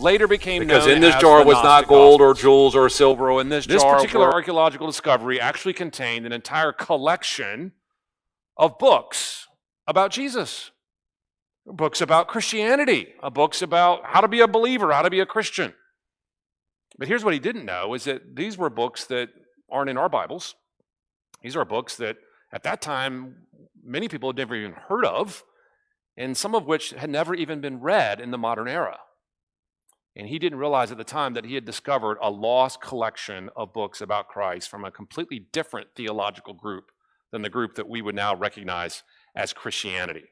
later became Because known in this as jar the was not Gnostic gold or Gospels. jewels or silver. In this jar particular were archaeological discovery actually contained an entire collection of books about Jesus, books about Christianity, books about how to be a believer, how to be a Christian. But here's what he didn't know, is that these were books that aren't in our Bibles. These are books that at that time many people had never even heard of, and some of which had never even been read in the modern era. And he didn't realize at the time that he had discovered a lost collection of books about Christ from a completely different theological group than the group that we would now recognize as Christianity.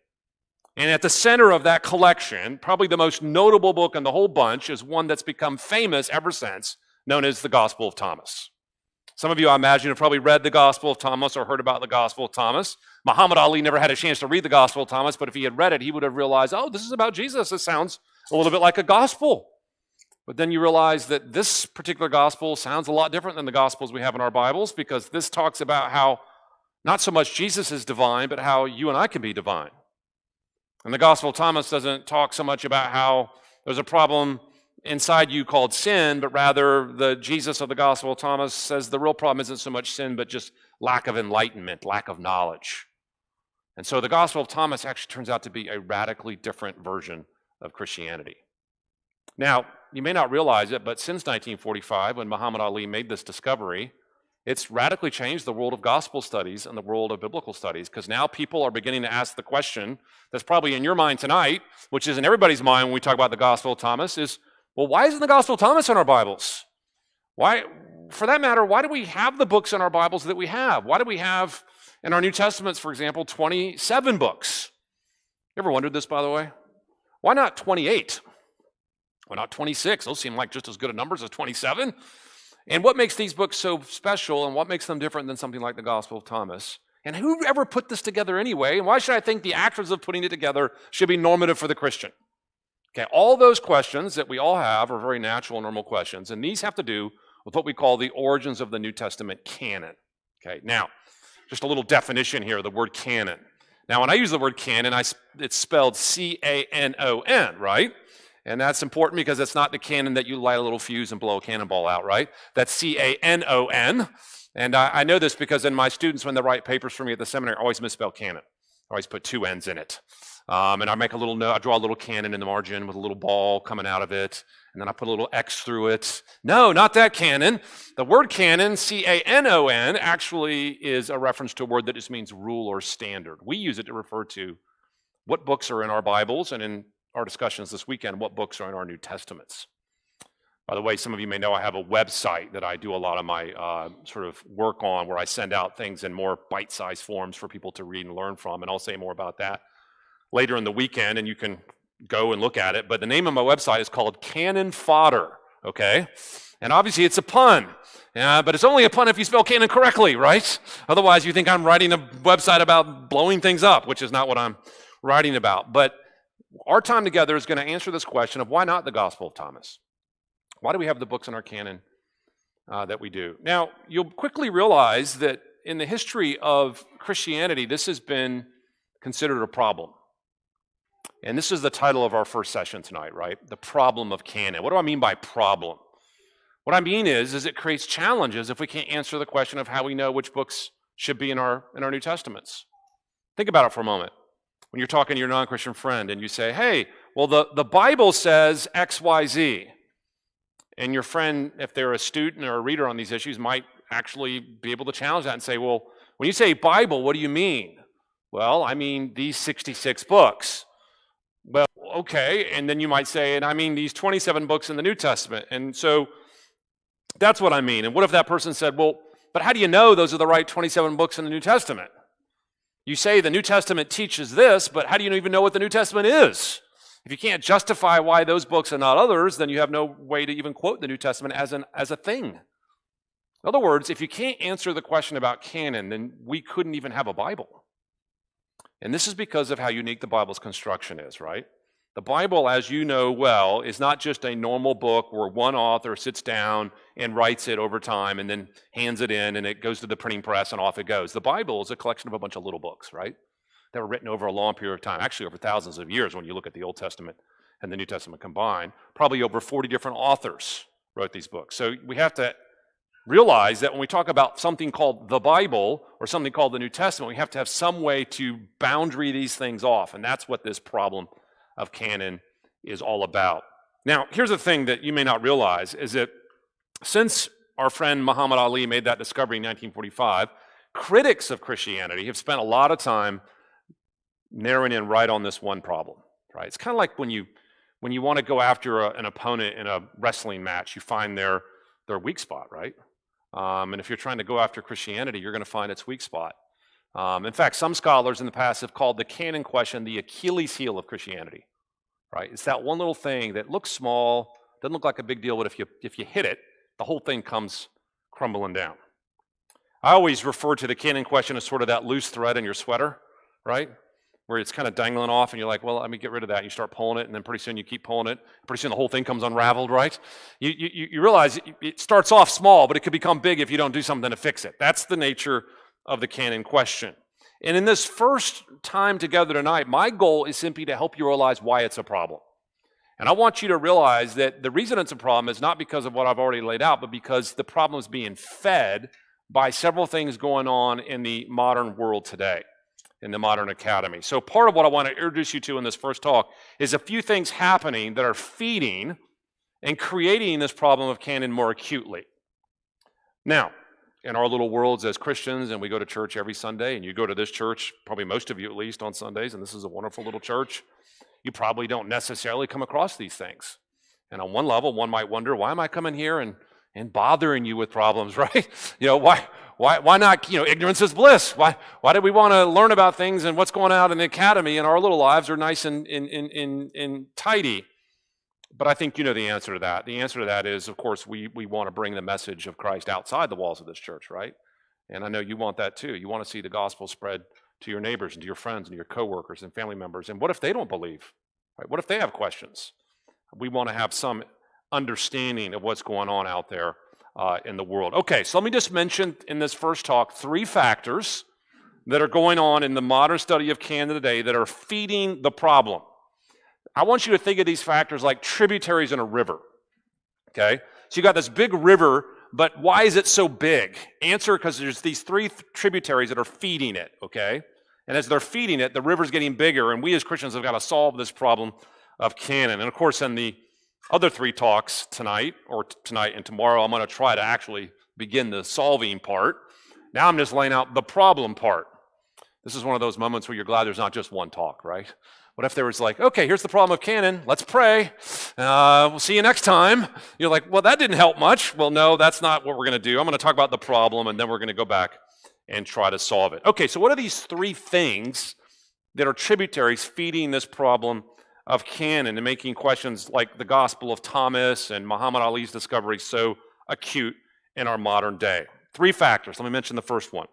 And at the center of that collection, probably the most notable book in the whole bunch, is one that's become famous ever since, known as the Gospel of Thomas. Some of you, I imagine, have probably read the Gospel of Thomas or heard about the Gospel of Thomas. Muhammad Ali never had a chance to read the Gospel of Thomas, but if he had read it, he would have realized, oh, this is about Jesus. This sounds a little bit like a gospel. But then you realize that this particular gospel sounds a lot different than the gospels we have in our Bibles, because this talks about how not so much Jesus is divine, but how you and I can be divine. And the Gospel of Thomas doesn't talk so much about how there's a problem inside you called sin, but rather the Jesus of the Gospel of Thomas says the real problem isn't so much sin, but just lack of enlightenment, lack of knowledge. And so the Gospel of Thomas actually turns out to be a radically different version of Christianity. Now, you may not realize it, but since 1945, when Muhammad Ali made this discovery, it's radically changed the world of gospel studies and the world of biblical studies, because now people are beginning to ask the question that's probably in your mind tonight, which is in everybody's mind when we talk about the Gospel of Thomas, is, well, why isn't the Gospel of Thomas in our Bibles? Why, for that matter, why do we have the books in our Bibles that we have? Why do we have, in our New Testaments, for example, 27 books? You ever wondered this, by the way? Why not 28? Why not 26? Those seem like just as good a numbers as 27. And what makes these books so special, and what makes them different than something like the Gospel of Thomas? And who ever put this together anyway? And why should I think the actions of putting it together should be normative for the Christian? Okay, all those questions that we all have are very natural, normal questions, and these have to do with what we call the origins of the New Testament canon. Okay, now, just a little definition here of the word canon. Now, when I use the word canon, it's spelled C-A-N-O-N, right? And that's important because it's not the cannon that you light a little fuse and blow a cannonball out, right? That's C-A-N-O-N. And I know this because in my students, when they write papers for me at the seminary, I always misspell canon. I always put two N's in it. And I make a little note, I draw a little cannon in the margin with a little ball coming out of it, and then I put a little X through it. No, not that canon. The word canon, C-A-N-O-N, actually is a reference to a word that just means rule or standard. We use it to refer to what books are in our Bibles, and in our discussions this weekend, what books are in our New Testaments. By the way, some of you may know I have a website that I do a lot of my sort of work on, where I send out things in more bite-sized forms for people to read and learn from, and I'll say more about that later in the weekend, and you can go and look at it. But the name of my website is called Canon Fodder, okay? And obviously it's a pun, but it's only a pun if you spell canon correctly, right? Otherwise you think I'm writing a website about blowing things up, which is not what I'm writing about. But our time together is going to answer this question of why not the Gospel of Thomas? Why do we have the books in our canon that we do? Now, you'll quickly realize that in the history of Christianity, this has been considered a problem. And this is the title of our first session tonight, right? The problem of canon. What do I mean by problem? What I mean is it creates challenges if we can't answer the question of how we know which books should be in our New Testaments. Think about it for a moment. When you're talking to your non-Christian friend and you say, hey, well, the Bible says X, Y, Z. And your friend, if they're a student or a reader on these issues, might actually be able to challenge that and say, well, when you say Bible, what do you mean? Well, I mean these 66 books. Well, okay, and then you might say, and I mean these 27 books in the New Testament. And so that's what I mean. And what if that person said, well, but how do you know those are the right 27 books in the New Testament? You say the New Testament teaches this, but how do you even know what the New Testament is? If you can't justify why those books are not others, then you have no way to even quote the New Testament as a thing. In other words, if you can't answer the question about canon, then we couldn't even have a Bible. And this is because of how unique the Bible's construction is, right? The Bible, as you know well, is not just a normal book where one author sits down and writes it over time and then hands it in and it goes to the printing press and off it goes. The Bible is a collection of a bunch of little books, right? That were written over a long period of time, actually over thousands of years when you look at the Old Testament and the New Testament combined. Probably over 40 different authors wrote these books. So we have to realize that when we talk about something called the Bible or something called the New Testament, we have to have some way to boundary these things off, and that's what this problem of canon is all about. Now, here's the thing that you may not realize, is that since our friend Muhammad Ali made that discovery in 1945, critics of Christianity have spent a lot of time narrowing in right on this one problem, right? It's kind of like when you want to go after an opponent in a wrestling match, you find their weak spot, right? And if you're trying to go after Christianity, you're going to find its weak spot. In fact, some scholars in the past have called the canon question the Achilles heel of Christianity, right? It's that one little thing that looks small, doesn't look like a big deal, but if you hit it, the whole thing comes crumbling down. I always refer to the canon question as sort of that loose thread in your sweater, right? Where it's kind of dangling off and you're like, well, let me get rid of that. You start pulling it, and then pretty soon you keep pulling it. Pretty soon the whole thing comes unraveled, right? You realize it starts off small, but it could become big if you don't do something to fix it. That's the nature of the canon question. And in this first time together tonight, my goal is simply to help you realize why it's a problem. And I want you to realize that the reason it's a problem is not because of what I've already laid out, but because the problem is being fed by several things going on in the modern world today, in the modern academy. So part of what I want to introduce you to in this first talk is a few things happening that are feeding and creating this problem of canon more acutely. Now, in our little worlds as Christians, and we go to church every Sunday, and you go to this church, probably most of you at least on Sundays, and this is a wonderful little church, you probably don't necessarily come across these things. And on one level, one might wonder, why am I coming here and bothering you with problems, right? Why not, ignorance is bliss. Why do we want to learn about things and what's going on in the academy, and our little lives are nice and tidy? But I think you know the answer to that. The answer to that is, of course, we want to bring the message of Christ outside the walls of this church, right? And I know you want that too. You want to see the gospel spread to your neighbors and to your friends and to your coworkers and family members. And what if they don't believe? Right? What if they have questions? We want to have some understanding of what's going on out there in the world. Okay, so let me just mention in this first talk 3 factors that are going on in the modern study of canon today that are feeding the problem. I want you to think of these factors like tributaries in a river, okay? So you got this big river, but why is it so big? Answer, because there's these 3 tributaries that are feeding it, okay? And as they're feeding it, the river's getting bigger, and we as Christians have got to solve this problem of canon. And of course, in the other 3 talks tonight and tomorrow, I'm going to try to actually begin the solving part. Now I'm just laying out the problem part. This is one of those moments where you're glad there's not just one talk, right? What if there was like, okay, here's the problem of canon, let's pray, we'll see you next time. You're like, well, that didn't help much. Well, no, that's not what we're going to do. I'm going to talk about the problem, and then we're going to go back and try to solve it. Okay, so what are these 3 things that are tributaries feeding this problem of canon and making questions like the Gospel of Thomas and Muhammad Ali's discovery so acute in our modern day? 3 factors. Let me mention the first one.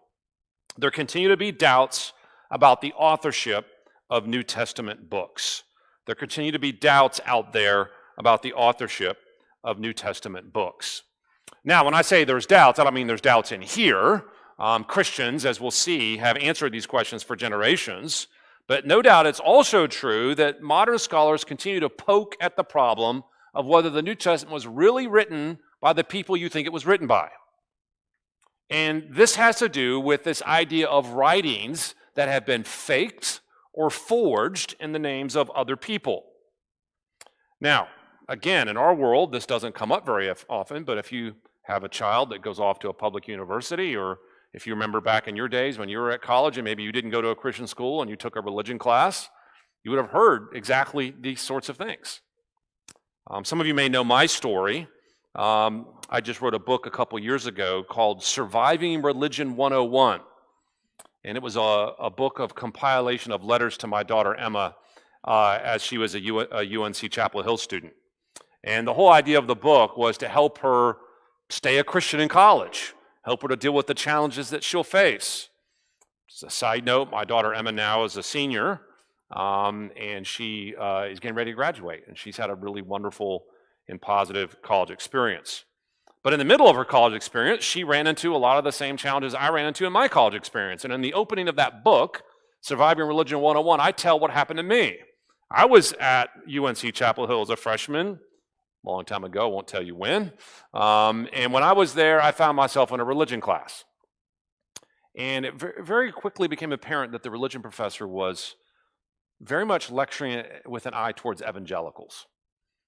There continue to be doubts about the authorship of New Testament books. There continue to be doubts out there about the authorship of New Testament books. Now, when I say there's doubts, I don't mean there's doubts in here. Christians, as we'll see, have answered these questions for generations. But no doubt it's also true that modern scholars continue to poke at the problem of whether the New Testament was really written by the people you think it was written by. And this has to do with this idea of writings that have been faked or forged in the names of other people. Now, again, in our world, this doesn't come up very often, but if you have a child that goes off to a public university, or if you remember back in your days when you were at college and maybe you didn't go to a Christian school and you took a religion class, you would have heard exactly these sorts of things. Some of you may know my story. I just wrote a book a couple years ago called Surviving Religion 101. And it was a book of compilation of letters to my daughter Emma as she was a UNC Chapel Hill student. And the whole idea of the book was to help her stay a Christian in college, help her to deal with the challenges that she'll face. Just a side note, my daughter Emma now is a senior, and she is getting ready to graduate. And she's had a really wonderful and positive college experience. But in the middle of her college experience, she ran into a lot of the same challenges I ran into in my college experience. And in the opening of that book, Surviving Religion 101, I tell what happened to me. I was at UNC Chapel Hill as a freshman, a long time ago, won't tell you when. And when I was there, I found myself in a religion class. And it very quickly became apparent that the religion professor was very much lecturing with an eye towards evangelicals.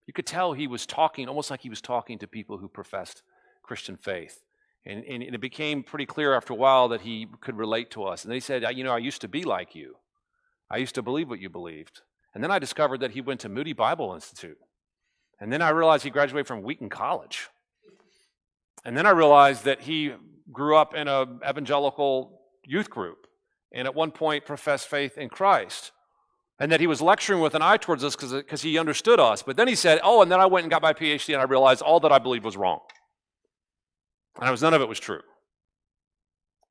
You could tell he was talking, almost like he was talking to people who professed Christian faith. And it became pretty clear after a while that he could relate to us. And they said, you know, I used to be like you. I used to believe what you believed. And then I discovered that he went to Moody Bible Institute. And then I realized he graduated from Wheaton College. And then I realized that he grew up in an evangelical youth group and at one point professed faith in Christ. And that he was lecturing with an eye towards us because he understood us. But then he said, and then I went and got my PhD and I realized all that I believed was wrong. And none of it was true.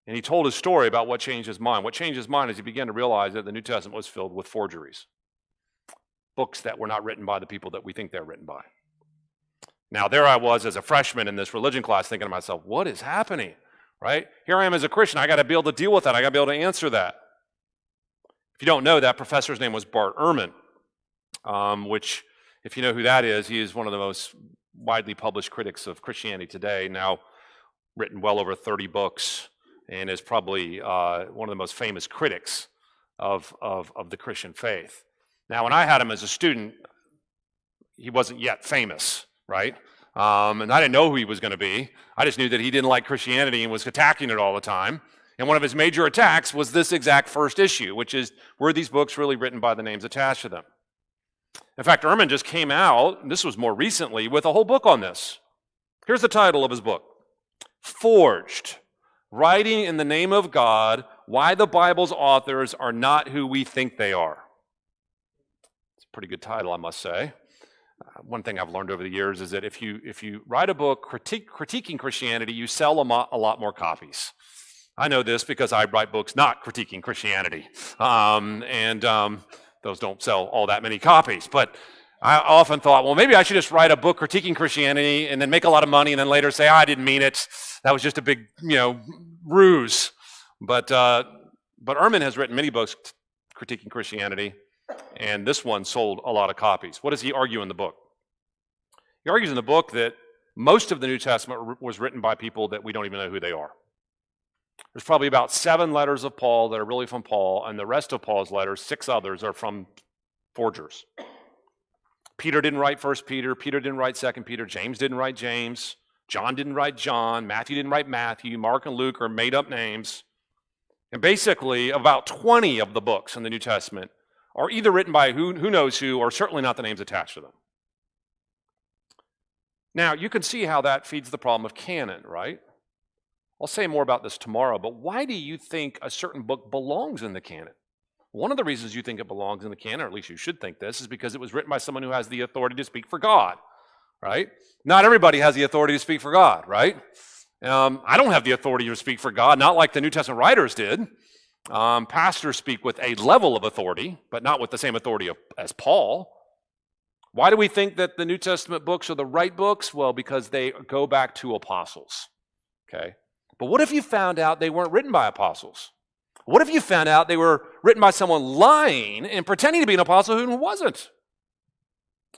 And he told his story about what changed his mind. What changed his mind is he began to realize that the New Testament was filled with forgeries. Books that were not written by the people that we think they're written by. Now, there I was as a freshman in this religion class thinking to myself, what is happening, right? Here I am as a Christian. I got to be able to deal with that. I got to be able to answer that. If you don't know, that professor's name was Bart Ehrman, which, if you know who that is, he is one of the most widely published critics of Christianity today, now written well over 30 books, and is probably one of the most famous critics of the Christian faith. Now, when I had him as a student, he wasn't yet famous, right? And I didn't know who he was going to be. I just knew that he didn't like Christianity and was attacking it all the time. And one of his major attacks was this exact first issue, which is, were these books really written by the names attached to them? In fact, Ehrman just came out, and this was more recently, with a whole book on this. Here's the title of his book. Forged, Writing in the Name of God, Why the Bible's Authors Are Not Who We Think They Are. It's a pretty good title, I must say. One thing I've learned over the years is that if you write a book critiquing Christianity, you sell a lot more copies. I know this because I write books not critiquing Christianity, and those don't sell all that many copies. But I often thought, well, maybe I should just write a book critiquing Christianity and then make a lot of money and then later say, I didn't mean it. That was just a big, ruse. But Ehrman has written many books critiquing Christianity, and this one sold a lot of copies. What does he argue in the book? He argues in the book that most of the New Testament was written by people that we don't even know who they are. There's probably about 7 letters of Paul that are really from Paul, and the rest of Paul's letters, 6 others, are from forgers. Peter didn't write 1 Peter, Peter didn't write 2 Peter, James didn't write James, John didn't write John, Matthew didn't write Matthew, Mark and Luke are made-up names. And basically, about 20 of the books in the New Testament are either written by who knows who, or certainly not the names attached to them. Now, you can see how that feeds the problem of canon, right? I'll say more about this tomorrow, but why do you think a certain book belongs in the canon? One of the reasons you think it belongs in the canon, or at least you should think this, is because it was written by someone who has the authority to speak for God, right? Not everybody has the authority to speak for God, right? I don't have the authority to speak for God, not like the New Testament writers did. Pastors speak with a level of authority, but not with the same authority as Paul. Why do we think that the New Testament books are the right books? Well, because they go back to apostles, okay? But what if you found out they weren't written by apostles? What if you found out they were written by someone lying and pretending to be an apostle who wasn't?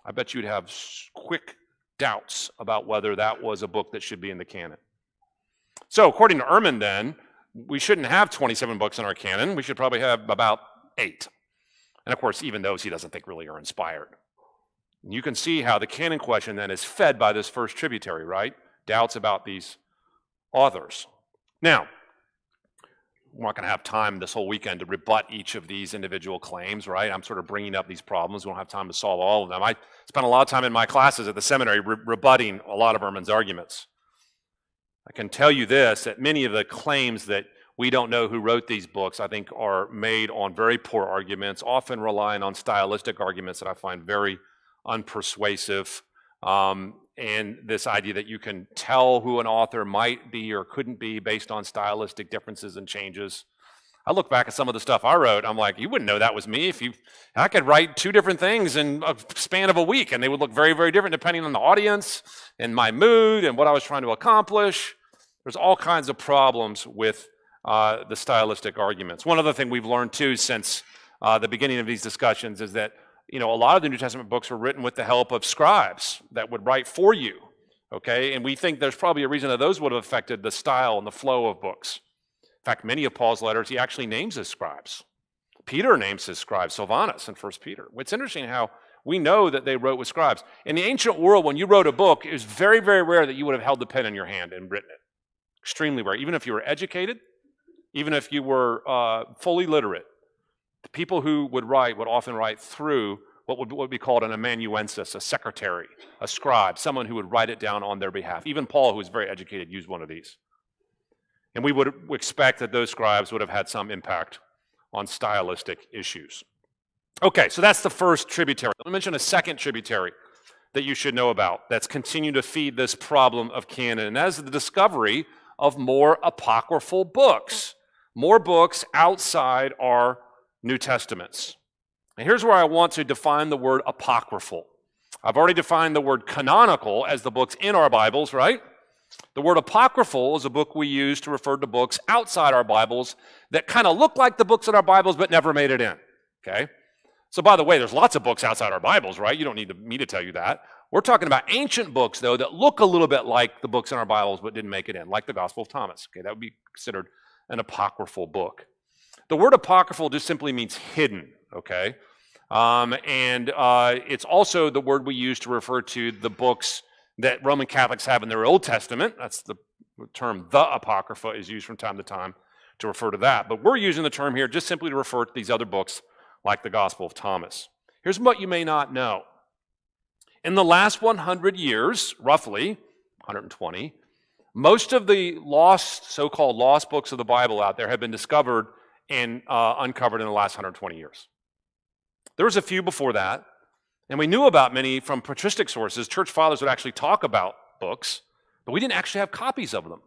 I bet you'd have quick doubts about whether that was a book that should be in the canon. So according to Ehrman then, we shouldn't have 27 books in our canon. We should probably have about 8. And of course, even those he doesn't think really are inspired. And you can see how the canon question then is fed by this first tributary, right? Doubts about these authors. Now, we're not going to have time this whole weekend to rebut each of these individual claims, right? I'm sort of bringing up these problems. We don't have time to solve all of them. I spent a lot of time in my classes at the seminary rebutting a lot of Ehrman's arguments. I can tell you this, that many of the claims that we don't know who wrote these books, I think, are made on very poor arguments, often relying on stylistic arguments that I find very unpersuasive. And this idea that you can tell who an author might be or couldn't be based on stylistic differences and changes. I look back at some of the stuff I wrote, I'm like, you wouldn't know that was me I could write 2 different things in a span of a week, and they would look very, very different depending on the audience and my mood and what I was trying to accomplish. There's all kinds of problems with the stylistic arguments. One other thing we've learned too since the beginning of these discussions is that a lot of the New Testament books were written with the help of scribes that would write for you, okay? And we think there's probably a reason that those would have affected the style and the flow of books. In fact, many of Paul's letters, he actually names his scribes. Peter names his scribe Silvanus in 1 Peter. It's interesting how we know that they wrote with scribes. In the ancient world, when you wrote a book, it was very, very rare that you would have held the pen in your hand and written it. Extremely rare. Even if you were educated, even if you were fully literate, the people who would write would often write through what would be called an amanuensis, a secretary, a scribe, someone who would write it down on their behalf. Even Paul, who was very educated, used one of these. And we would expect that those scribes would have had some impact on stylistic issues. Okay, so that's the first tributary. Let me mention a second tributary that you should know about that's continued to feed this problem of canon, and that is the discovery of more apocryphal books, more books outside our New Testaments. And here's where I want to define the word apocryphal. I've already defined the word canonical as the books in our Bibles, right? The word apocryphal is a book we use to refer to books outside our Bibles that kind of look like the books in our Bibles but never made it in, okay? So by the way, there's lots of books outside our Bibles, right? You don't need me to tell you that. We're talking about ancient books, though, that look a little bit like the books in our Bibles but didn't make it in, like the Gospel of Thomas, okay? That would be considered an apocryphal book. The word apocryphal just simply means hidden, okay? It's also the word we use to refer to the books that Roman Catholics have in their Old Testament. That's the term, the Apocrypha, is used from time to time to refer to that. But we're using the term here just simply to refer to these other books like the Gospel of Thomas. Here's what you may not know. In the last 100 years, roughly 120, most of the so-called lost books of the Bible out there have been discovered and uncovered in the last 120 years. There was a few before that, and we knew about many from patristic sources. Church fathers would actually talk about books, but we didn't actually have copies of them.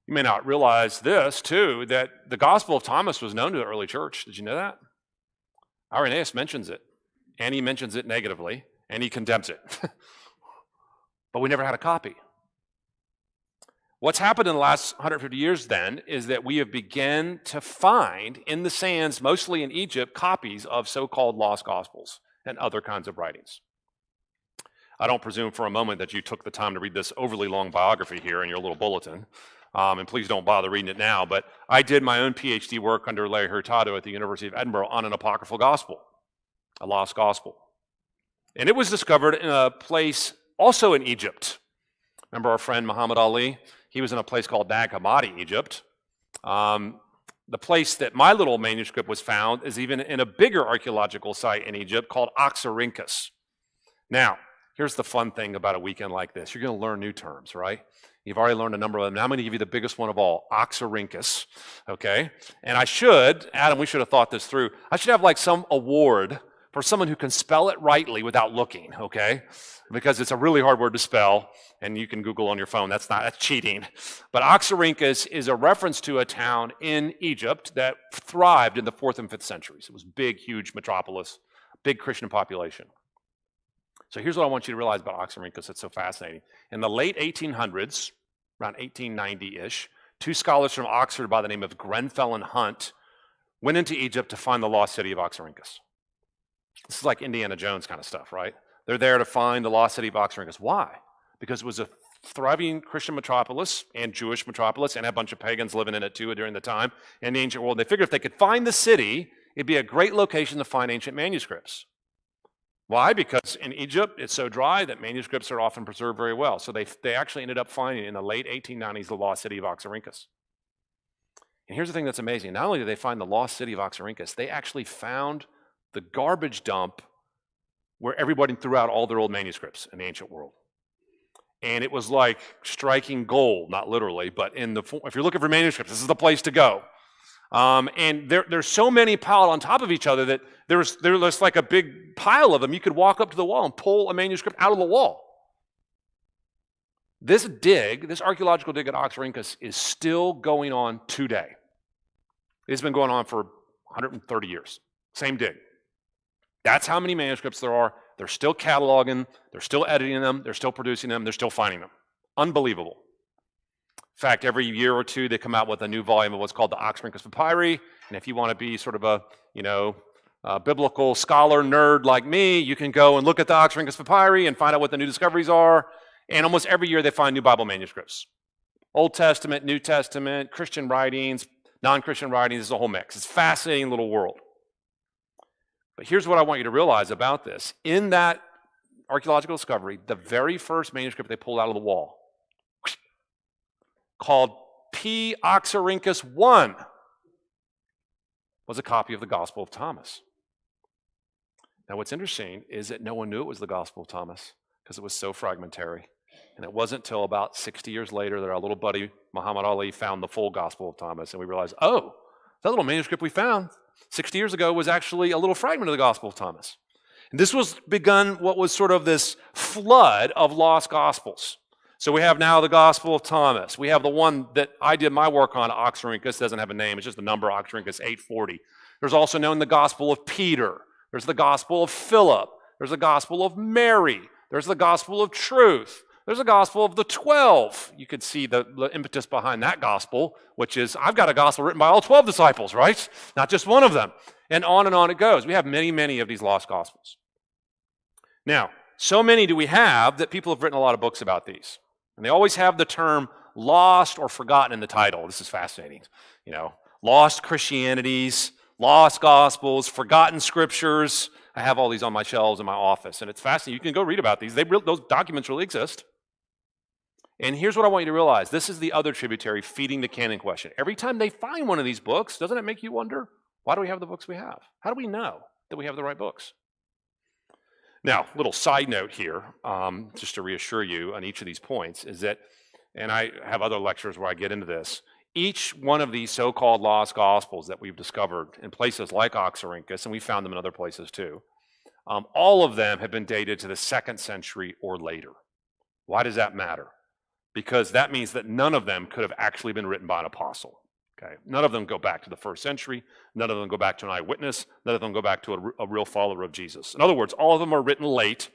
You may not realize this, too, that the Gospel of Thomas was known to the early church. Did you know that? Irenaeus mentions it, and he mentions it negatively, and he condemns it. But we never had a copy. What's happened in the last 150 years, then, is that we have begun to find in the sands, mostly in Egypt, copies of so-called lost Gospels and other kinds of writings. I don't presume for a moment that you took the time to read this overly long biography here in your little bulletin, and please don't bother reading it now, but I did my own PhD work under Larry Hurtado at the University of Edinburgh on an apocryphal gospel, a lost gospel. And it was discovered in a place also in Egypt. Remember our friend Muhammad Ali? He was in a place called Nag Hammadi, Egypt. The place that my little manuscript was found is even in a bigger archaeological site in Egypt called Oxyrhynchus. Now, here's the fun thing about a weekend like this. You're going to learn new terms, right? You've already learned a number of them. Now I'm going to give you the biggest one of all, Oxyrhynchus, okay? And Adam, we should have thought this through. I should have like some award for someone who can spell it rightly without looking, okay? Because it's a really hard word to spell, and you can Google on your phone. That's cheating. But Oxyrhynchus is a reference to a town in Egypt that thrived in the 4th and 5th centuries. It was a big, huge metropolis, big Christian population. So here's what I want you to realize about Oxyrhynchus that's so fascinating. In the late 1800s, around 1890-ish, two scholars from Oxford by the name of Grenfell and Hunt went into Egypt to find the lost city of Oxyrhynchus. This is like Indiana Jones kind of stuff, right? They're there to find the lost city of Oxyrhynchus. Why? Because it was a thriving Christian metropolis and Jewish metropolis and a bunch of pagans living in it too during the time in the ancient world. They figured if they could find the city, it'd be a great location to find ancient manuscripts. Why? Because in Egypt, it's so dry that manuscripts are often preserved very well. So they actually ended up finding in the late 1890s the lost city of Oxyrhynchus. And here's the thing that's amazing. Not only did they find the lost city of Oxyrhynchus, they actually found the garbage dump where everybody threw out all their old manuscripts in the ancient world. And it was like striking gold, not literally, but if you're looking for manuscripts, this is the place to go. And there's so many piled on top of each other that there's like a big pile of them. You could walk up to the wall and pull a manuscript out of the wall. This archaeological dig at Oxyrhynchus is still going on today. It's been going on for 130 years. Same dig. That's how many manuscripts there are. They're still cataloging, they're still editing them, they're still producing them, they're still finding them. Unbelievable. In fact, every year or two, they come out with a new volume of what's called the Oxyrhynchus Papyri. And if you want to be sort of a biblical scholar nerd like me, you can go and look at the Oxyrhynchus papyri and find out what the new discoveries are. And almost every year they find new Bible manuscripts. Old Testament, New Testament, Christian writings, non-Christian writings, it's a whole mix. It's a fascinating little world. But here's what I want you to realize about this. In that archaeological discovery, the very first manuscript they pulled out of the wall, called P. Oxyrhynchus I, was a copy of the Gospel of Thomas. Now, what's interesting is that no one knew it was the Gospel of Thomas because it was so fragmentary. And it wasn't until about 60 years later that our little buddy Muhammad Ali found the full Gospel of Thomas, and we realized, oh, that little manuscript we found 60 years ago was actually a little fragment of the Gospel of Thomas. And this was begun what was sort of this flood of lost Gospels. So we have now the Gospel of Thomas. We have the one that I did my work on, Oxyrhynchus, doesn't have a name, it's just the number Oxyrhynchus 840. There's also known the Gospel of Peter. There's the Gospel of Philip. There's the Gospel of Mary. There's the Gospel of Truth. There's the Gospel of the 12. You could see the impetus behind that gospel, which is, I've got a gospel written by all 12 disciples, right? Not just one of them. And on it goes. We have many, many of these lost gospels. Now, so many do we have that people have written a lot of books about these. And they always have the term lost or forgotten in the title. This is fascinating. You know, lost Christianities, lost gospels, forgotten scriptures. I have all these on my shelves in my office, and it's fascinating. You can go read about these. Those documents really exist. And here's what I want you to realize. This is the other tributary feeding the canon question. Every time they find one of these books, doesn't it make you wonder, why do we have the books we have? How do we know that we have the right books? Now, little side note here, just to reassure you on each of these points, is that, and I have other lectures where I get into this, each one of these so-called lost gospels that we've discovered in places like Oxyrhynchus, and we found them in other places too, all of them have been dated to the 2nd century or later. Why does that matter? Because that means that none of them could have actually been written by an apostle. Okay? None of them go back to the 1st century. None of them go back to an eyewitness. None of them go back to a real follower of Jesus. In other words, all of them are written late,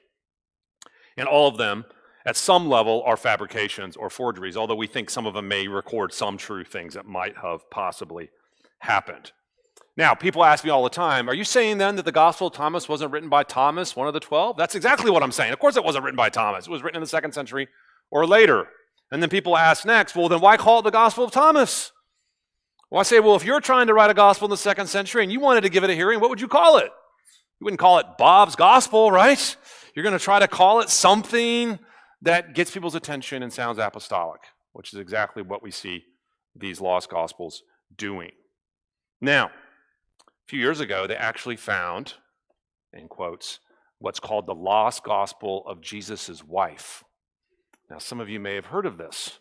and all of them, at some level, are fabrications or forgeries, although we think some of them may record some true things that might have possibly happened. Now, people ask me all the time, are you saying then that the Gospel of Thomas wasn't written by Thomas, one of the 12? That's exactly what I'm saying. Of course it wasn't written by Thomas. It was written in the 2nd century or later. And then people ask next, well, then why call it the Gospel of Thomas? Well, I say, well, if you're trying to write a gospel in the 2nd century and you wanted to give it a hearing, what would you call it? You wouldn't call it Bob's Gospel, right? You're going to try to call it something that gets people's attention and sounds apostolic, which is exactly what we see these lost gospels doing. Now, a few years ago, they actually found, in quotes, what's called the lost gospel of Jesus' wife. Now, some of you may have heard of this,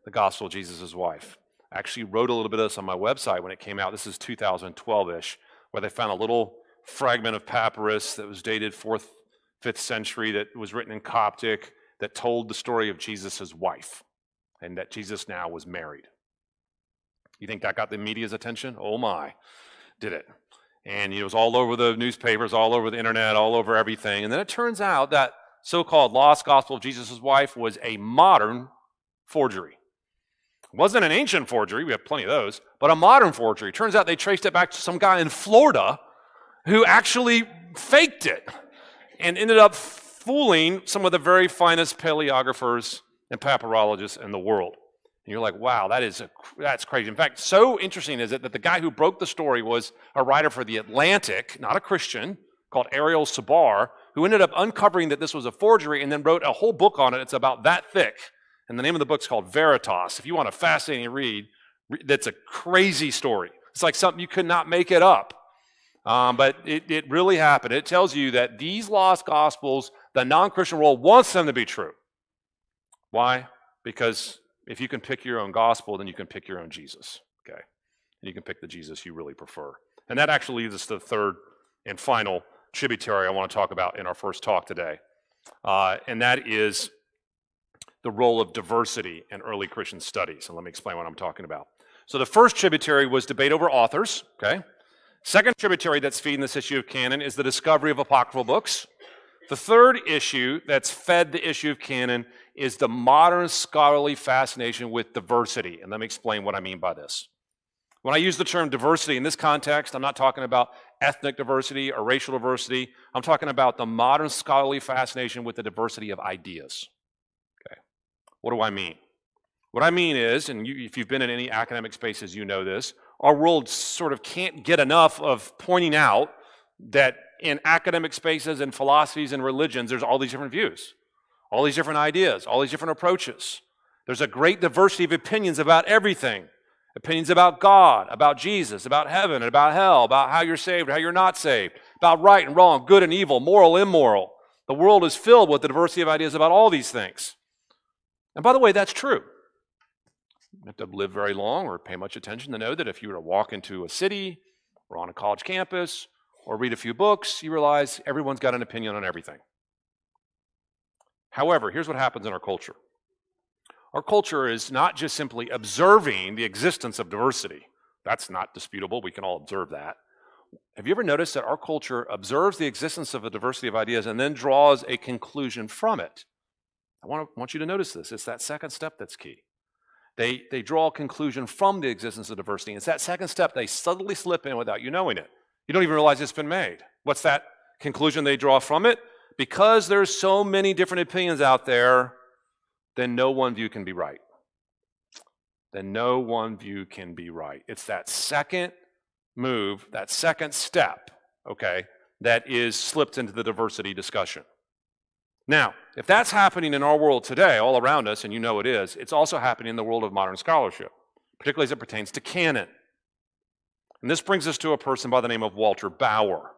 the gospel of Jesus' wife. I actually wrote a little bit of this on my website when it came out. This is 2012-ish, where they found a little fragment of papyrus that was dated 4th, 5th century that was written in Coptic that told the story of Jesus' wife and that Jesus now was married. You think that got the media's attention? Oh my, did it. And it was all over the newspapers, all over the internet, all over everything. And then it turns out that so-called lost gospel of Jesus' wife was a modern forgery. It wasn't an ancient forgery, we have plenty of those, but a modern forgery. Turns out they traced it back to some guy in Florida who actually faked it and ended up fooling some of the very finest paleographers and papyrologists in the world. And you're like, wow, that's crazy. In fact, so interesting is it that the guy who broke the story was a writer for The Atlantic, not a Christian, called Ariel Sabar, who ended up uncovering that this was a forgery and then wrote a whole book on it. It's about that thick. And the name of the book's called Veritas. If you want a fascinating read, that's a crazy story. It's like something you could not make it up. But it really happened. It tells you that these lost gospels, the non-Christian world wants them to be true. Why? Because if you can pick your own gospel, then you can pick your own Jesus, okay? And you can pick the Jesus you really prefer. And that actually leads us to the third and final tributary I want to talk about in our first talk today. And that is the role of diversity in early Christian studies. And let me explain what I'm talking about. So the first tributary was debate over authors, okay? Second tributary that's feeding this issue of canon is the discovery of apocryphal books. The third issue that's fed the issue of canon is the modern scholarly fascination with diversity. And let me explain what I mean by this. When I use the term diversity in this context, I'm not talking about ethnic diversity or racial diversity. I'm talking about the modern scholarly fascination with the diversity of ideas. Okay. What do I mean? What I mean is, and if you've been in any academic spaces, you know this, our world sort of can't get enough of pointing out that in academic spaces and philosophies and religions, there's all these different views, all these different ideas, all these different approaches. There's a great diversity of opinions about everything. Opinions about God, about Jesus, about heaven, about hell, about how you're saved, how you're not saved, about right and wrong, good and evil, moral, immoral. The world is filled with the diversity of ideas about all these things. And by the way, that's true. You have to live very long or pay much attention to know that if you were to walk into a city or on a college campus or read a few books, you realize everyone's got an opinion on everything. However, here's what happens in our culture. Our culture is not just simply observing the existence of diversity. That's not disputable. We can all observe that. Have you ever noticed that our culture observes the existence of a diversity of ideas and then draws a conclusion from it? I want you to notice this. It's that second step that's key. They draw a conclusion from the existence of diversity. It's that second step they subtly slip in without you knowing it. You don't even realize it's been made. What's that conclusion they draw from it? Because there's so many different opinions out there, then no one view can be right. Then no one view can be right. It's that second move, that second step, okay, that is slipped into the diversity discussion. Now, if that's happening in our world today, all around us, and you know it is, it's also happening in the world of modern scholarship, particularly as it pertains to Canon. And this brings us to a person by the name of Walter Bauer.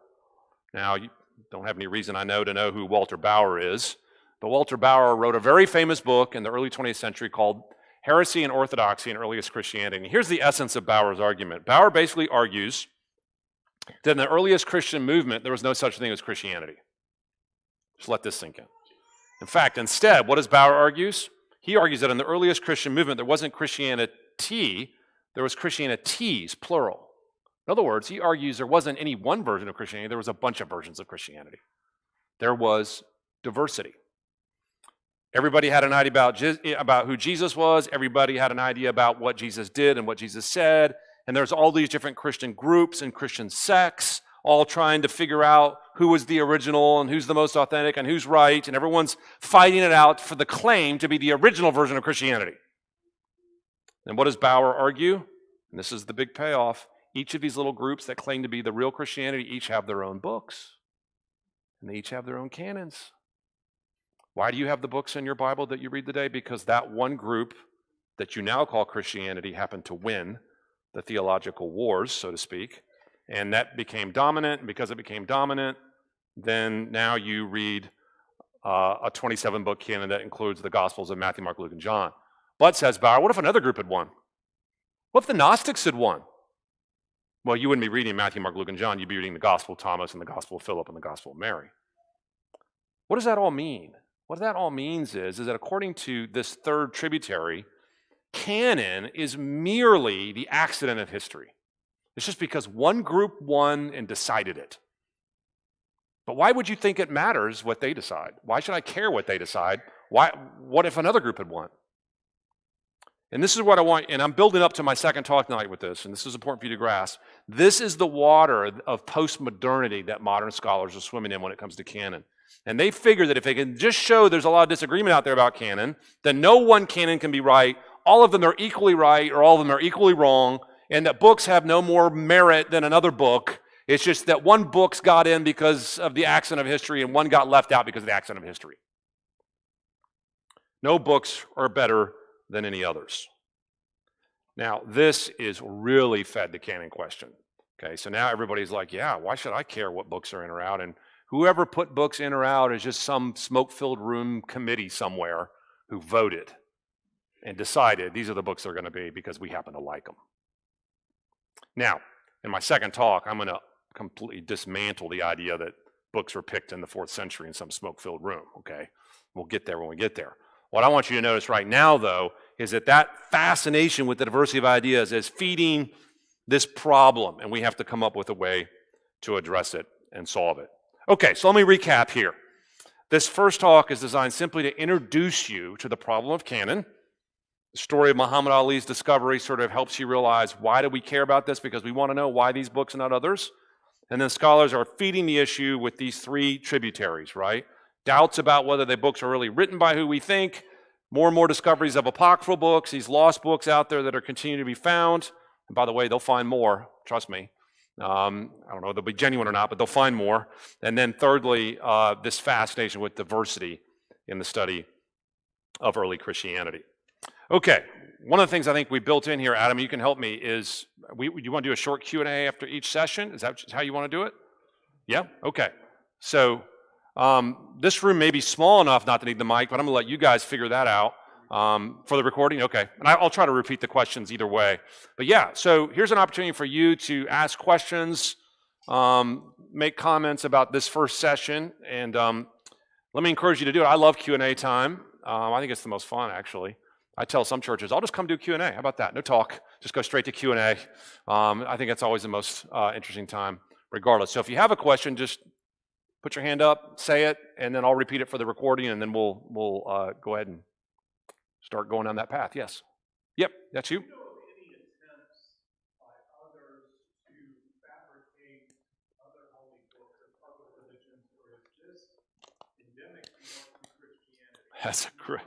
Now, you don't have any reason I know to know who Walter Bauer is, but Walter Bauer wrote a very famous book in the early 20th century called Heresy and Orthodoxy in Earliest Christianity. And here's the essence of Bauer's argument. Bauer basically argues that in the earliest Christian movement, there was no such thing as Christianity. Just let this sink in. In fact, instead, what does Bauer argues? He argues that in the earliest Christian movement, there wasn't Christianity, there was Christianities, plural. In other words, he argues there wasn't any one version of Christianity, there was a bunch of versions of Christianity. There was diversity. Everybody had an idea about who Jesus was, everybody had an idea about what Jesus did and what Jesus said, and there's all these different Christian groups and Christian sects, all trying to figure out who was the original and who's the most authentic and who's right, and everyone's fighting it out for the claim to be the original version of Christianity. And what does Bauer argue? And this is the big payoff. Each of these little groups that claim to be the real Christianity each have their own books, and they each have their own canons. Why do you have the books in your Bible that you read today? Because that one group that you now call Christianity happened to win the theological wars, so to speak, and that became dominant, and because it became dominant, then now you read a 27-book canon that includes the Gospels of Matthew, Mark, Luke, and John. But, says Bauer, what if another group had won? What if the Gnostics had won? Well, you wouldn't be reading Matthew, Mark, Luke, and John. You'd be reading the Gospel of Thomas and the Gospel of Philip and the Gospel of Mary. What does that all mean? What that all means is that according to this third tributary, canon is merely the accident of history. It's just because one group won and decided it. But why would you think it matters what they decide? Why should I care what they decide? What if another group had won? And this is what I want, and I'm building up to my second talk tonight with this, and this is important for you to grasp. This is the water of postmodernity that modern scholars are swimming in when it comes to canon. And they figure that if they can just show there's a lot of disagreement out there about canon, then no one canon can be right, all of them are equally right, or all of them are equally wrong, and that books have no more merit than another book. It's just that one book's got in because of the accident of history, and one got left out because of the accident of history. No books are better than any others. Now, this is really fed the canon question. Okay, so now everybody's like, yeah, why should I care what books are in or out? And whoever put books in or out is just some smoke-filled room committee somewhere who voted and decided these are the books they're going to be because we happen to like them. Now, in my second talk, I'm going to completely dismantle the idea that books were picked in the 4th century in some smoke-filled room, okay? We'll get there when we get there. What I want you to notice right now, though, is that fascination with the diversity of ideas is feeding this problem, and we have to come up with a way to address it and solve it. Okay, so let me recap here. This first talk is designed simply to introduce you to the problem of canon. The story of Muhammad Ali's discovery sort of helps you realize why do we care about this, because we want to know why these books and not others. And then scholars are feeding the issue with these three tributaries, right? Doubts about whether the books are really written by who we think, more and more discoveries of apocryphal books, these lost books out there that are continuing to be found. And by the way, they'll find more, trust me. I don't know if they'll be genuine or not, but they'll find more. And then thirdly, this fascination with diversity in the study of early Christianity. Okay, one of the things I think we built in here, Adam, you can help me, is you want to do a short Q&A after each session? Is that how you want to do it? Yeah? Okay. So this room may be small enough not to need the mic, but I'm going to let you guys figure that out for the recording. Okay. And I'll try to repeat the questions either way. But yeah, so here's an opportunity for you to ask questions, make comments about this first session, and let me encourage you to do it. I love Q&A time. I think it's the most fun, actually. I tell some churches, I'll just come do Q&A. How about that? No talk. Just go straight to Q&A. I think that's always the most interesting time, regardless. So if you have a question, just put your hand up, say it, and then I'll repeat it for the recording, and then we'll go ahead and start going down that path. Yes. Yep, that's you. That's a great,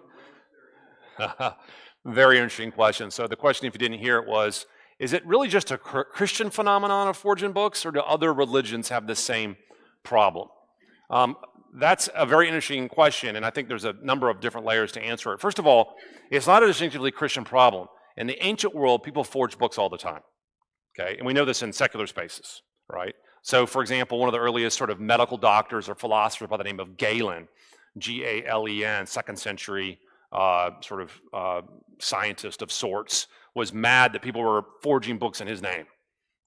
very interesting question. So the question, if you didn't hear it, was, is it really just a Christian phenomenon of forging books, or do other religions have the same problem? That's a very interesting question, and I think there's a number of different layers to answer it. First of all, it's not a distinctively Christian problem. In the ancient world, people forged books all the time, okay? And we know this in secular spaces, right? So, for example, one of the earliest sort of medical doctors or philosophers by the name of Galen, Galen, second century scientist of sorts, was mad that people were forging books in his name.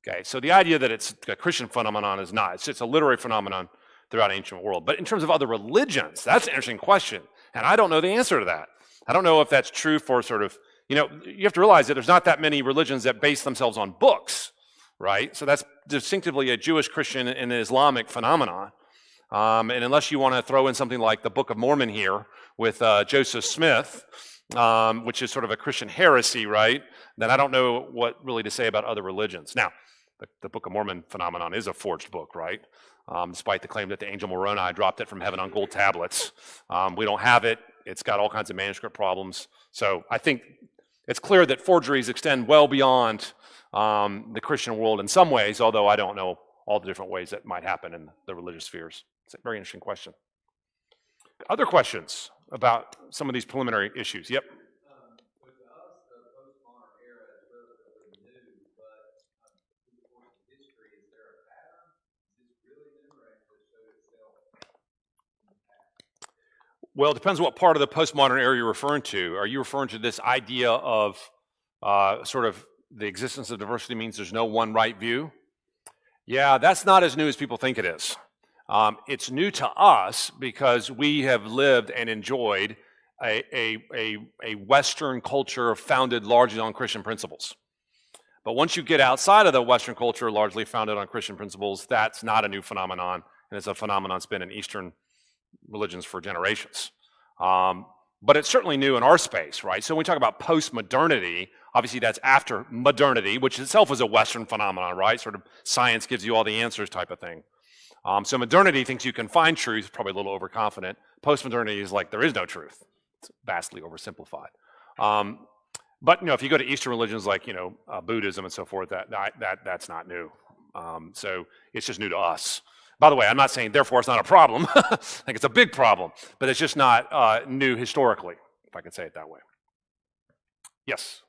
Okay, so the idea that it's a Christian phenomenon is not. It's a literary phenomenon throughout the ancient world. But in terms of other religions, that's an interesting question, and I don't know the answer to that. I don't know if that's true for you have to realize that there's not that many religions that base themselves on books, right? So that's distinctively a Jewish, Christian, and Islamic phenomenon. And unless you want to throw in something like the Book of Mormon here with Joseph Smith, which is sort of a Christian heresy, right? Then I don't know what really to say about other religions. Now, the Book of Mormon phenomenon is a forged book, right? Despite the claim that the angel Moroni dropped it from heaven on gold tablets. We don't have it. It's got all kinds of manuscript problems. So I think it's clear that forgeries extend well beyond the Christian world in some ways, although I don't know all the different ways that might happen in the religious spheres. It's a very interesting question. Other questions about some of these preliminary issues? Yep. With us, the postmodern era is relatively new, but through the course of history, is there a pattern? Is this really new, or has it showed itself in the past? Well, it depends what part of the postmodern era you're referring to. Are you referring to this idea of sort of the existence of diversity means there's no one right view? Yeah, that's not as new as people think it is. It's new to us because we have lived and enjoyed a Western culture founded largely on Christian principles. But once you get outside of the Western culture largely founded on Christian principles, that's not a new phenomenon, and it's a phenomenon that's been in Eastern religions for generations. But it's certainly new in our space, right? So when we talk about post-modernity, obviously that's after modernity, which itself is a Western phenomenon, right? Sort of science gives you all the answers type of thing. So modernity thinks you can find truth, probably a little overconfident. Post-modernity is like there is no truth. It's vastly oversimplified. But if you go to Eastern religions like Buddhism and so forth, that's not new. So it's just new to us. By the way, I'm not saying therefore it's not a problem. I think it's a big problem, but it's just not new historically, if I could say it that way. Yes.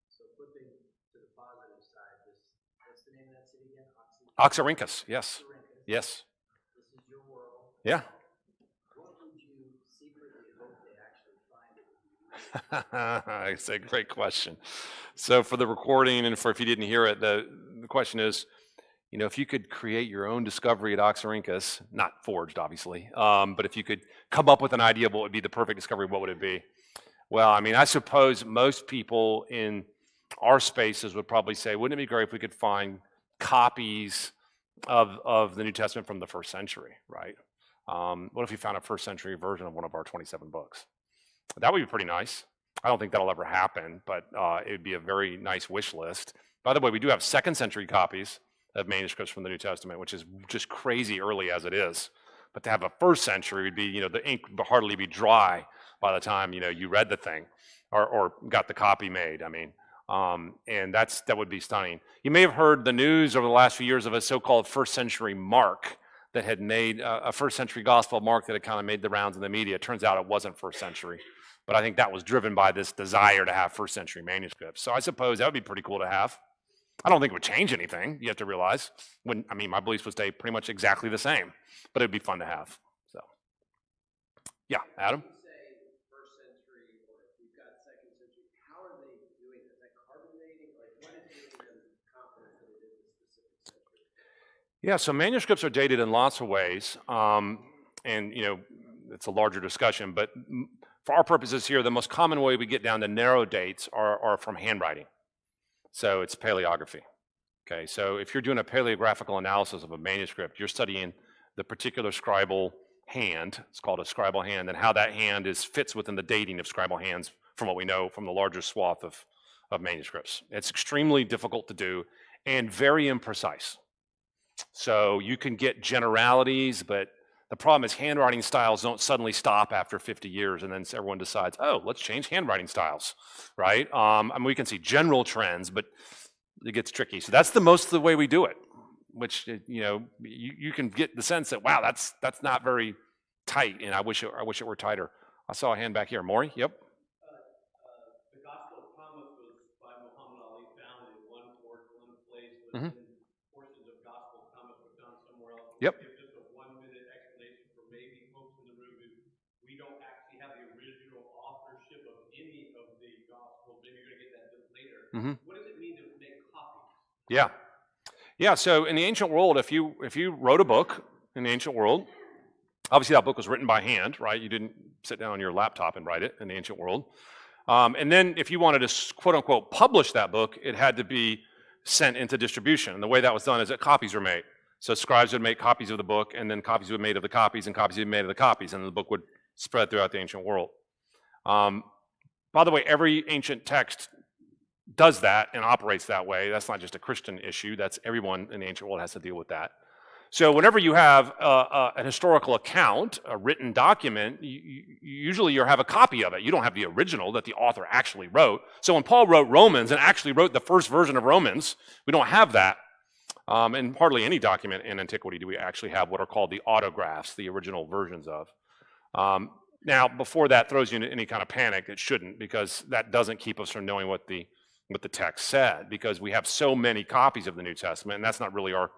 So flipping to the positive side, what's the name of that city again? Oxyrhynchus, yes. Yes. This is your world. Yeah. What would you secretly hope they actually find? It's a great question. So for the recording and if you didn't hear it, the question is, if you could create your own discovery at Oxyrhynchus, not forged obviously, but if you could come up with an idea of what would be the perfect discovery, what would it be? Well, I suppose most people in our spaces would probably say, wouldn't it be great if we could find copies of the New Testament from the first century, right? What if we found a first century version of one of our 27 books? That would be pretty nice. I don't think that'll ever happen, but it would be a very nice wish list. By the way, we do have second century copies of manuscripts from the New Testament, which is just crazy early as it is. But to have a first century would be, the ink would hardly be dry by the time, you read the thing or got the copy made. I mean, and that would be stunning. You may have heard the news over the last few years of a so-called first century Mark that had made a first century gospel Mark that had kind of made the rounds in the media. It turns out it wasn't first century, but I think that was driven by this desire to have first century manuscripts. So I suppose that would be pretty cool to have. I don't think it would change anything, you have to realize. My beliefs would stay pretty much exactly the same, but it'd be fun to have. So, yeah, Adam? You say first century, or if we've got second century, how are they doing this? Like carbon dating? Like what is giving them confidence that it is a specific century? Yeah, so manuscripts are dated in lots of ways, and it's a larger discussion, but for our purposes here, the most common way we get down to narrow dates are from handwriting. So it's paleography. Okay, so if you're doing a paleographical analysis of a manuscript, you're studying the particular scribal hand. It's called a scribal hand, and how that hand fits within the dating of scribal hands from what we know from the larger swath of manuscripts. It's extremely difficult to do and very imprecise. So you can get generalities, but the problem is handwriting styles don't suddenly stop after 50 years and then everyone decides, oh, let's change handwriting styles, right? We can see general trends, but it gets tricky. So that's the way we do it, which, you can get the sense that, wow, that's not very tight, and I wish it were tighter. I saw a hand back here. Maury, yep. The Gospel of Thomas was by Muhammad Ali, found in one port, one place, but Mhm. then portions of Gospel of Thomas were found somewhere else. Yep. Give just a 1-minute explanation for maybe folks in the room who we don't actually have the original authorship of any of the Gospels. Maybe you're going to get that later. Mhm. What does it mean to make copies? Yeah. Yeah, so in the ancient world, if you wrote a book in the ancient world, obviously that book was written by hand, right? You didn't sit down on your laptop and write it in the ancient world. And then if you wanted to quote unquote publish that book, it had to be sent into distribution. And the way that was done is that copies were made. So scribes would make copies of the book, and then copies would be made of the copies, and copies would be made of the copies, and the book would spread throughout the ancient world. By the way, every ancient text does that and operates that way. That's not just a Christian issue. That's everyone in the ancient world has to deal with that. So whenever you have an historical account, a written document, usually you have a copy of it. You don't have the original that the author actually wrote. So when Paul wrote Romans and actually wrote the first version of Romans, we don't have that. In hardly any document in antiquity do we actually have what are called the autographs, the original versions of. Now, before that throws you into any kind of panic, it shouldn't, because that doesn't keep us from knowing what the text said, because we have so many copies of the New Testament, and that's not really our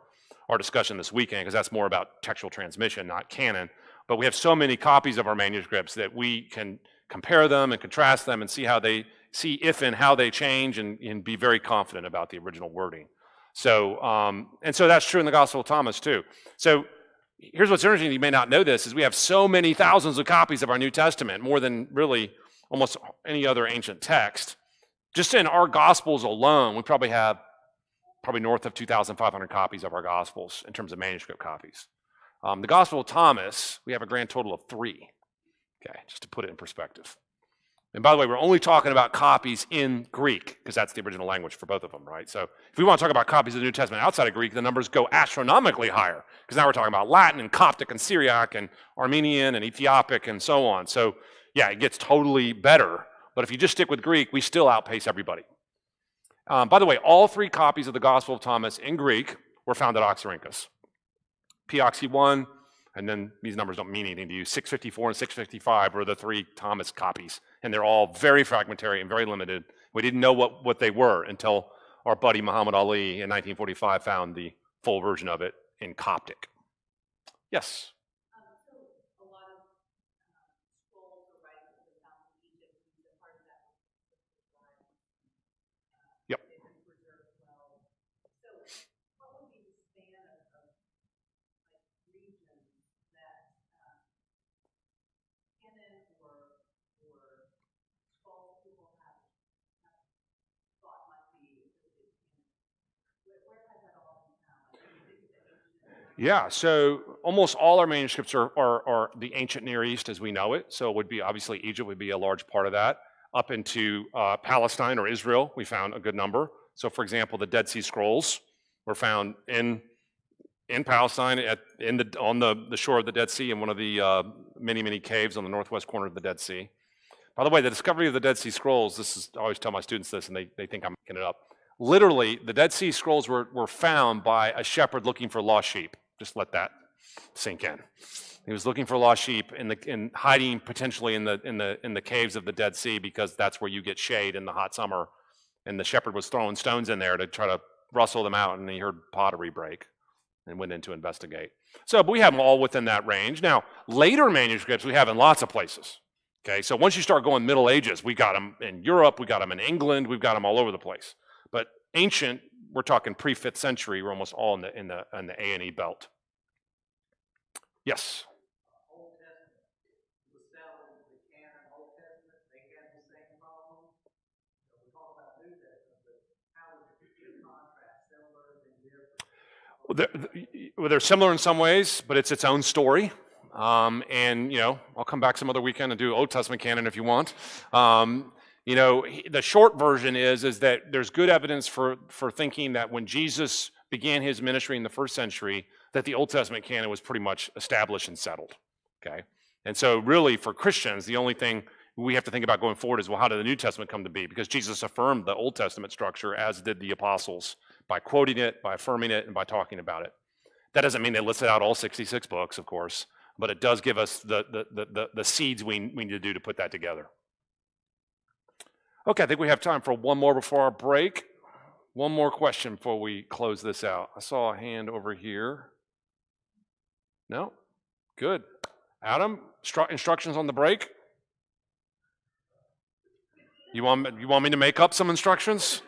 discussion this weekend, because that's more about textual transmission, not canon. But we have so many copies of our manuscripts that we can compare them and contrast them and see if and how they change, and be very confident about the original wording. So, and so that's true in the Gospel of Thomas too. So here's what's interesting, you may not know this, is we have so many thousands of copies of our New Testament, more than really almost any other ancient text. Just in our Gospels alone, we probably have north of 2,500 copies of our Gospels in terms of manuscript copies. The Gospel of Thomas, we have a grand total of 3, okay, just to put it in perspective. And by the way, we're only talking about copies in Greek, because that's the original language for both of them, right? So if we want to talk about copies of the New Testament outside of Greek, the numbers go astronomically higher, because now we're talking about Latin and Coptic and Syriac and Armenian and Ethiopic and so on. So yeah, it gets totally better. But if you just stick with Greek, we still outpace everybody. By the way, all 3 copies of the Gospel of Thomas in Greek were found at Oxyrhynchus. P-Oxy 1, and then these numbers don't mean anything to you, 654 and 655 were the 3 Thomas copies. And they're all very fragmentary and very limited. We didn't know what they were until our buddy Muhammad Ali in 1945 found the full version of it in Coptic. Yes? So a lot of scrolls or writings that were found in Egypt, and part of that was Yep. they've been preserved well. So what would be the span of regions that canon or scrolls people have thought might be canon? Where has that all been found? Yeah, so almost all our manuscripts are the ancient Near East as we know it. So it would be, obviously, Egypt would be a large part of that. Up into Palestine or Israel, we found a good number. So for example, the Dead Sea Scrolls were found in Palestine on the shore of the Dead Sea in one of the many caves on the northwest corner of the Dead Sea. By the way, the discovery of the Dead Sea Scrolls, I always tell my students this and they think I'm making it up. Literally, the Dead Sea Scrolls were found by a shepherd looking for lost sheep. Just let that sink in. He was looking for lost sheep and hiding potentially in the caves of the Dead Sea because that's where you get shade in the hot summer. And the shepherd was throwing stones in there to try to rustle them out, and he heard pottery break and went in to investigate. So, but we have them all within that range. Now, later manuscripts we have in lots of places. Okay, so once you start going Middle Ages, we got them in Europe, we got them in England, we've got them all over the place. But ancient, we're talking pre-5th century, we're almost all in the A&E belt. Yes? Old Testament, the selling, the Canon, Old Testament, they have the same problem. We talk about New Testament, but how would you contrast similar and different? Well, they're similar in some ways, but it's its own story. And, I'll come back some other weekend and do Old Testament canon if you want. The short version is that there's good evidence for thinking that when Jesus began his ministry in the 1st century, that the Old Testament canon was pretty much established and settled, okay? And so really for Christians, the only thing we have to think about going forward is, well, how did the New Testament come to be? Because Jesus affirmed the Old Testament structure, as did the apostles, by quoting it, by affirming it, and by talking about it. That doesn't mean they listed out all 66 books, of course, but it does give us the seeds we need to do to put that together. Okay, I think we have time for one more before our break. One more question before we close this out. I saw a hand over here. No? Good. Adam, instructions on the break? You want me to make up some instructions?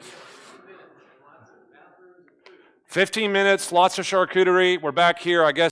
15 minutes, lots of charcuterie. We're back here, I guess.